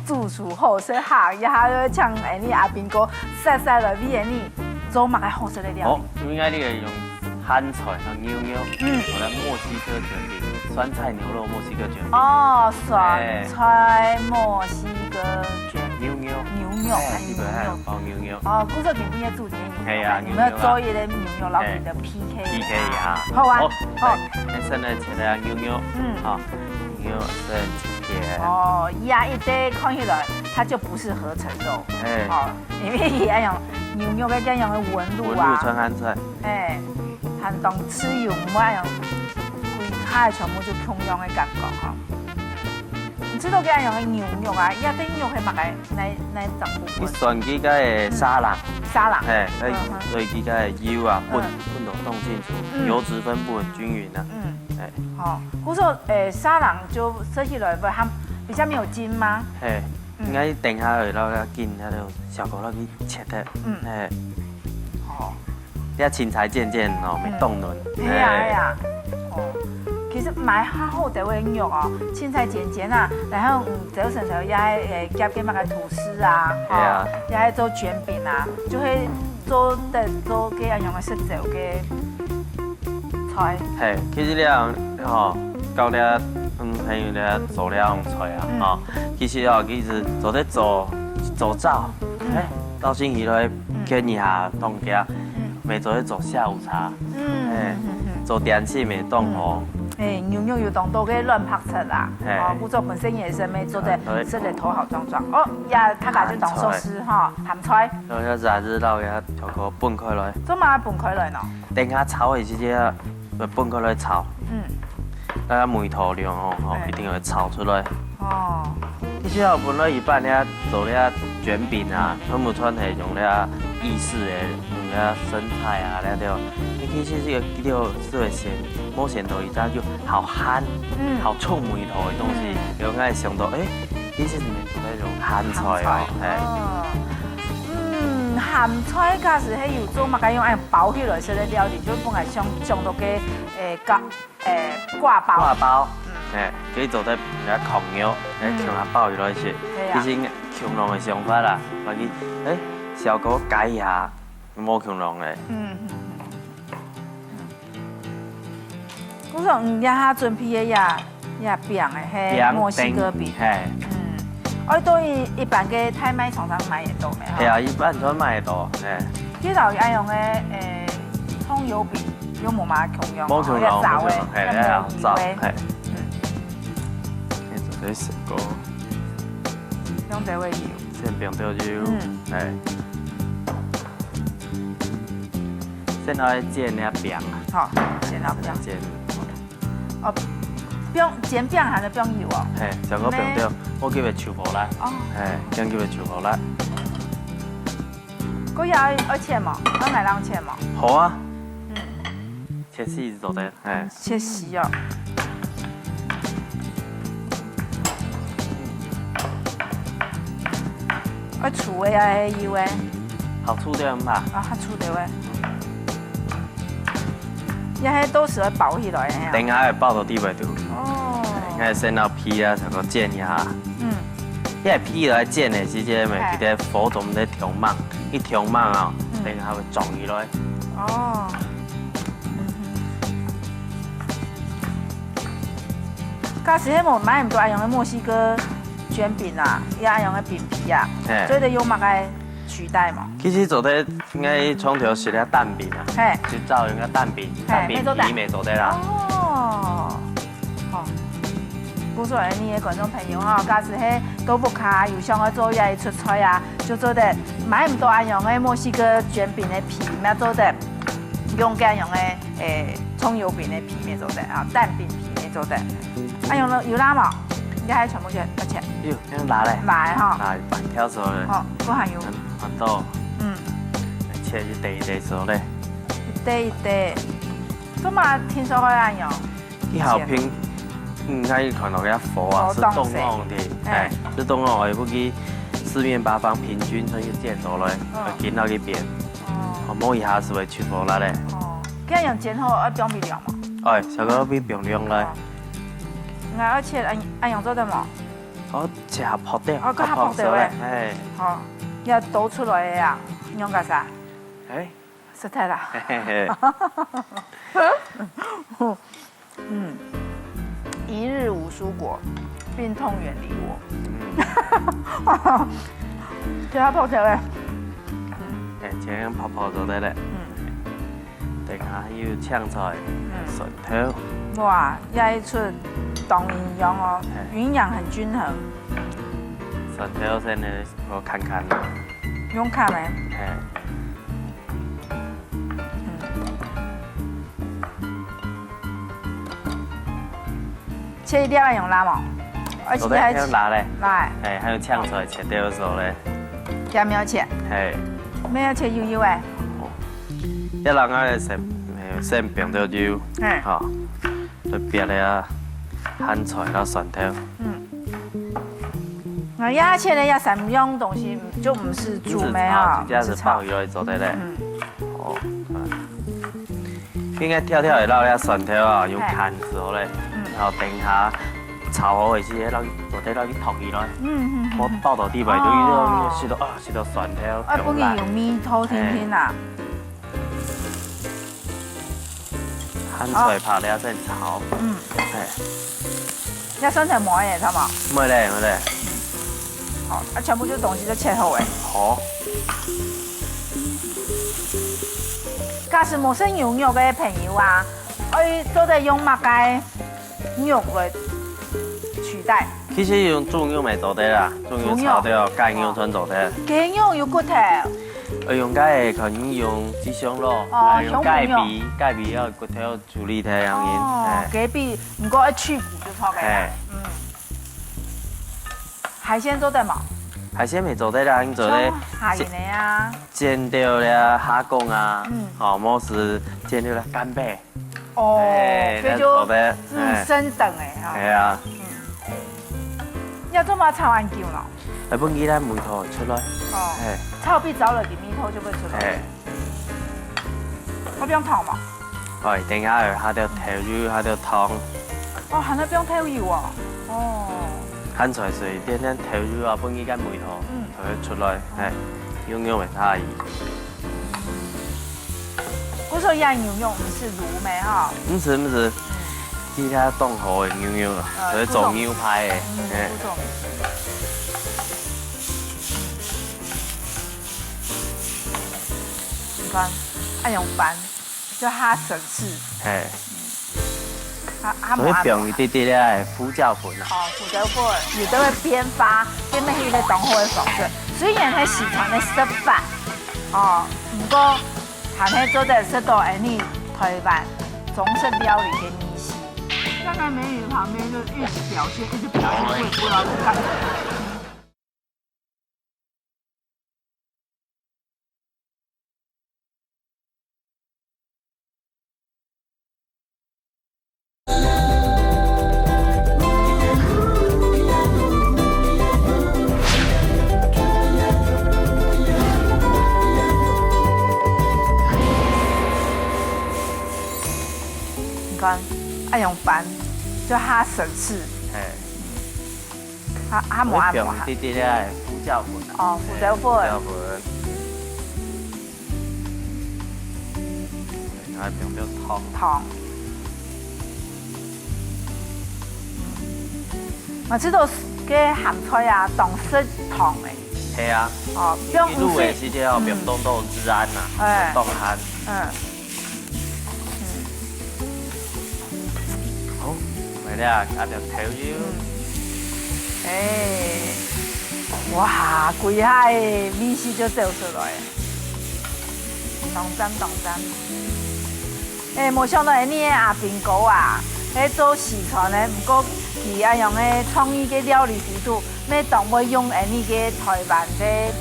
煮熟好食下，然后就像你阿兵哥晒了米的你做嘛个好食的料理。应该你会用咸菜和牛肉，或者墨西哥卷饼，酸菜牛肉墨西哥卷饼。哦，酸菜墨西哥卷牛肉，还有牛肉，包牛肉。哦，古早边边煮的牛肉，係啊，有没有做一个牛肉老饼的 PK 啊？好啊，好，现在切的牛肉，好，牛肉是切。哦，压一堆看起来它就不是合成肉，哦，因为也要用牛肉该加用的纹路啊，春咸菜，寒冬吃油我要用规它全部就同样的感觉哈。你知道该用的牛肉啊，一堆肉係乜嘅？那十部分。你選幾個沙拉？沙拉。所以幾個油啊，混到弄清楚，油脂分布很均匀啊。好，我說沙拉就吃起來它比較沒有筋嗎？應該定下去然後筋，然後小狗去切的。好。啲青菜漸漸哦，未凍軟。係啊。其實買好地位肉哦，青菜剪剪啊，然後早晨就也夾啲乜嘅吐司啊，也係做卷餅啊，就會做幾樣用嘅食材嘅菜。係，其實你教你朋友你做了用菜啊，其實做得做早，到星期來跟一下凍家，未做咧做下午茶，做點心未凍好。牛肉要當到嘅亂拍出啦，古早本身也是咪做得吃得頭好壯壯。哦，呀，他家就當壽司哈，鹹菜。然後一日到嘅調個半開來。做乜半開來呢？等下炒嘅時間，半開來炒。大家梅頭量哦，一定要炒出來。哦。其實本來一般咧做咧卷餅啊，全部穿係用咧意式嘅，用咧生菜啊咧條。其實這個呢條是會先。冇鹹豆而家就好鹹，好臭梅頭嘅東西，有啱想到，其實你們做那種鹹菜哦，鹹菜假使係要做乜嘅用包起來食嘅料理，就本來想到嘅掛包。掛包，佢做得比較控肉，強下包起來食，其實強龍嘅想法啦，話佢小狗改一下，冇強龍嘅。我說也下準備嘅也餅嘅係墨西哥餅，我到一般嘅泰賣廠商買得到咩？係啊，一般都買得到，呢度愛用嘅蔥油餅，有冇嘛強用？冇強用，係啊，炸係。你做啲食過？用啲味油，先餅掉油，係。先來煎啲餅啊。好，煎啲餅。煎。哦，餅煎餅還是餅油哦？係，上個餅掉，我叫佢炒火啦。哦。係，咁叫佢炒火啦。嗰要切嘛？要哪樣切嘛？好啊。切絲做得，係。切絲哦。我醋嘅係油嘅。好醋啲嘛？啊，好醋啲嘅。也係到時會包起來嘅。等下會包到底位度。哦。應該先攞皮啊，才個煎一下。因為皮來煎嘅時間咪佢哋火仲唔得調慢，一調慢啊，等下會撞起來。哦。假使喺冇買唔到愛用嘅墨西哥卷餅啊，也愛用嘅餅皮啊，所以就用乜嘅取代嘛？其實做得應該從頭學啲蛋餅啊，就照用個蛋餅皮咪做得啦。哦，好。古早你嘅觀眾朋友啊，假使喺都不卡又想要做嘢出菜啊，就做得買唔到愛用嘅墨西哥卷餅嘅皮，咪做得用嘅用嘅蔥油餅嘅皮咪做得啊，蛋餅皮咪做得。愛用了有辣冇？你係全部切一切？有，用辣咧。辣哈。辣半條熟咧。好，嗰下有。很多。切一地一地熟咧。一地一地。咁嘛，聽說可以按用。啲好平。可以看到嘅火啊，是凍旺的，是凍旺，我也不去四面八方平均出去煎到來，會見到一邊，摸一下是會出火啦咧。哦，咁樣煎好要冰微涼嘛？小個比冰涼咧。我切按用做得冇？哦，吃泡掉，哦，搁泡掉嘞，哎，哦，要倒出来的呀，用干啥？哎，食太啦。嗯，一日无蔬果，病痛远离我。叫他泡掉嘞。哎，这样泡泡做得嘞。等下要青菜、笋头。哇，也出懂营养哦，营养很均衡。笋头先呢，我看看。用看没？哎。切一定要用拉毛，而且还用拉嘞。拉。哎，还有青菜切掉的时候嘞。要没有切？哎。没有切油油诶。一人啊，先变到油，哈，再别了咸菜啦、蒜头。那鸭切的要什么样东西就不是煮没啊？这是爆油来做的嘞。哦，应该跳跳的捞了蒜头啊，用砍之后嘞，然后等下炒好的时，捞做得捞去烫伊咯。我倒到底位就食到食到蒜头。啊，不然用米头甜甜啦。咸菜拍了先炒。哎。要酸菜毛耶，他嘛？没嘞。好，啊，全部就东西都切好诶。好。假使冇生牛肉嘅朋友啊，可以做得用乜嘅肉嚟取代？其實用豬肉咪做得啦，豬肉炒掉雞肉全做得。雞肉有骨頭。用雞可以用雞胸肉，用雞皮要骨頭處理睇樣嘢。哦，雞皮唔過一去骨就錯嘅。海鮮做得冇？海鮮未做得啦，你做咧蝦仁嘅啊，煎掉咧蝦公啊，哦，冇是煎掉咧干貝。哦，佢就升等嘅嚇。係啊。要做乜炒眼椒咯？要本記咧梅頭出來。哦。炒必走落啲米頭就會出來。我不用糖嘛？係，等下下條調油，下條湯。哦，還能不用調油啊？哦。鹹菜水點點調油啊，本記跟梅頭，佢出來係用用咪差異。嗰時候腌牛肉唔是卤咩哈？唔是，其他凍好嘅牛肉啊，佢做牛排嘅。按用翻，就它省事。係。它所以用一啲啲咧胡椒粉啊。哦，胡椒粉，有的會邊發邊咩去咧凍好嘅方式，雖然係時常咧食飯，哦，不過還係做的是到你台灣中式料理嘅米系。站在美女旁邊就一直表現，會不知道是幹什麼。愛用飯，就它省事。它冇按摩。啲啲咧胡椒粉。哦，胡椒粉。胡椒粉。係用咗湯。湯。我知道嘅鹹菜啊，凍色湯嘅。係啊。哦，一路嘅時間要變凍到自然啦，凍鹹。好，咪咧啊，加條調油。哇，貴下嘅米絲就走出來，當真。冇想到你阿邊個啊，做四川咧，不過佢啊用嘅創意嘅料理輔助，咩當會用你嘅台灣嘅，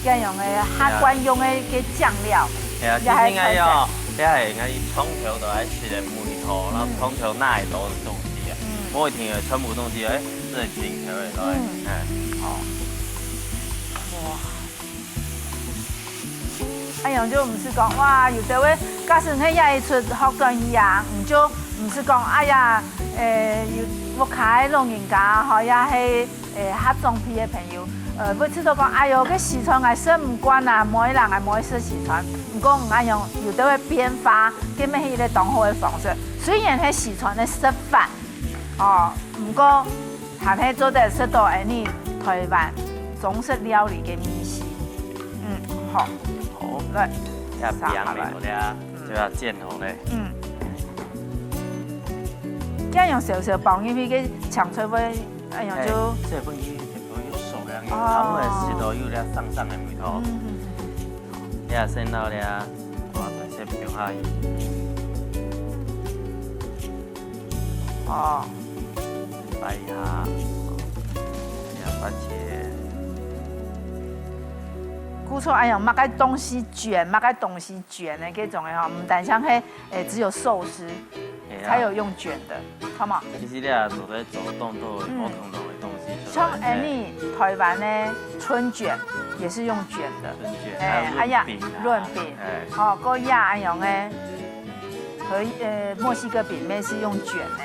一用嘅客慣用嘅醬料。係啊，應該要，即係應該從頭到尾食嘅梅頭，然後從頭那一多的東西啊，我會聽嘅全部東西，這係整條嘅來，哎呀，就唔是講哇，有啲位假使你也出學專業啊，唔就唔是講哎呀，有我開老人家，嗬，也係较重皮的朋友，要知道讲，哎呦，去四川来说唔惯啊，每个人也每说四川，不过唔爱用，有都会编发，根本迄个同好的方式。虽然喺四川的食法，不过他喺做的是到你台湾中式料理嘅米线，好，好，来，要凉了咧，就要煎好嘞，要用少少放入去嘅抢出味，哎呀就。这份鱼有熟了，汤的是都有了上的味道。你也先到了，我先表下鱼。摆一下，番茄。估错，哎呀，乜嘅东西卷，乜嘅东西卷的嗰種嘅吼，唔但像係只有壽司才有用卷的，好冇？其實你啊做在走動都有不同的東西。像你台灣的春卷也是用卷的，春卷，還有潤餅，潤餅，個亞洋嘅和墨西哥餅面是用卷的。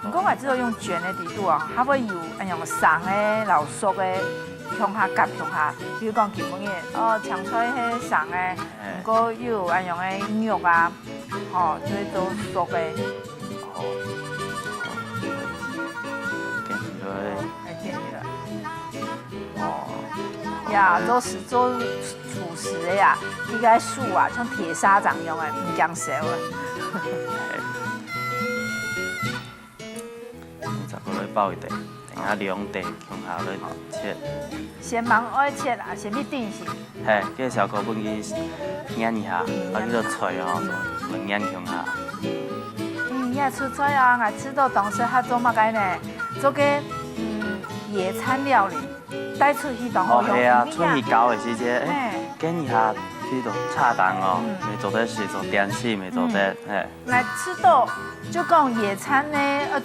唔講話只有用卷的地度啊，它會有用生的、老熟的。向下夾向下，比如講基本嘅，長菜係生嘅，不過有安樣嘅肉啊，就係做熟嘅。建議啦。呀，做廚師嘅呀，佢個樹啊，像鐵砂掌樣嘅，唔驚燒啊。十個來包一袋。啊，兩地向下來切，先忙愛切啊，先去定先。嘿，叫小哥本去研一下，啊，叫做菜哦，就研向下。也出菜啊！我知道當時他做乜嘅呢？做個野餐料理，帶出去當好用。係啊，出去搞嘅時節，研一下。去做恰當哦，咪做得是做點心，咪做得誒。我知道，就講野餐呢，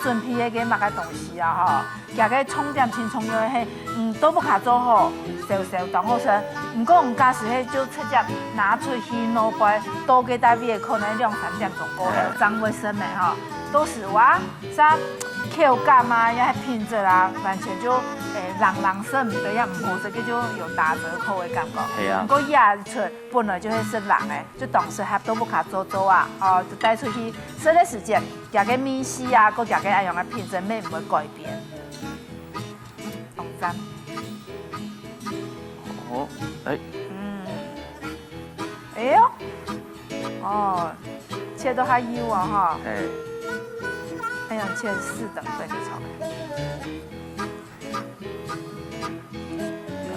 準備嘅乜嘅東西啊，吼，夾個重點輕重要係，都不卡做好，少當好食。唔過唔假使係就直接拿出去攞杯，多給大胃可能2、3點鐘過後，掌衛生的哈，都是哇，啥口感啊，也係品質啊，完全就人生唔對，也唔好食，就有打折扣的感覺。係啊。不過亞出本來就係食人嘅，就當時合都不卡做啊，就帶出去，食的時間，夾個米絲啊，個夾個一樣嘅品質，咩唔會改變。同讚。好，哎呦，切到下油啊哈。哎呀，切4等份就炒嘅。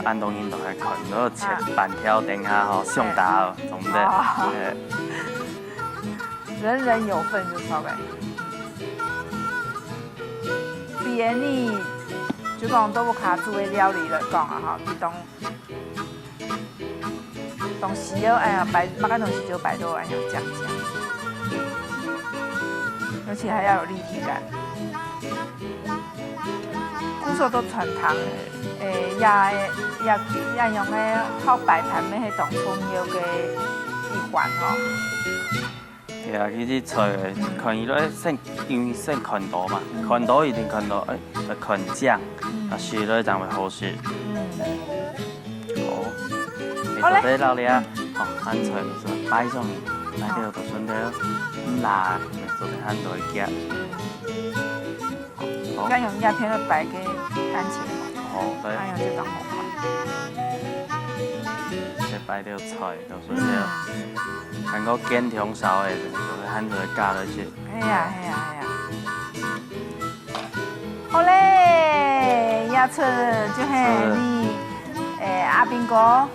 按當然都係看到切半條等下吼，上大哦，總的。人人有份就炒嘅。別你就講都不卡煮嘅料理來講啊哈，東西要哎呀擺，乜個東西就擺到哎呀醬，而且還要有立體感。古時候都傳統嘅，也用嘅學擺盤咩係當重要嘅一環吼。係啊，其實菜看伊咧先，因為先看多嘛，看多一定看到看醬，啊食咧就會好食。好，你做啲料理啊，หั่菜就是擺上面，擺到就順條辣，做啲หั่到一夾。好，咁用葉片去擺嘅番茄。好，對。咁用這當好款。再擺條菜就順條，看個見條熟嘅，就หั่到加落去。係啊。好咧，亞春就係你阿兵哥。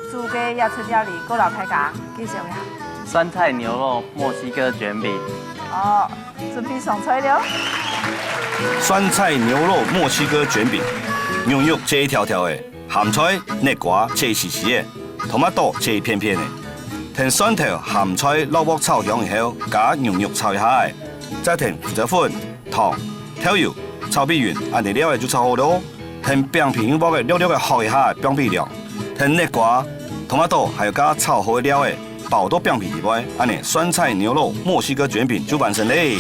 煮嘅亞出料理，個老太家介紹一下。酸菜牛肉墨西哥卷餅。準備上菜了。酸菜牛肉墨西哥卷餅，牛肉切一條條的，鹹菜、內瓜切細細的，토마토切一片片的。填蒜頭、鹹菜、蘿蔔炒香以後，加牛肉炒一下，再填胡椒粉、糖、調油、炒米勻，安尼料就炒好咯。填餅皮油包嘅溜溜嘅好一下餅皮料，填內瓜。토마토還有加炒好料的，包到餅皮裡邊，安尼酸菜牛肉墨西哥卷餅就完成嘞。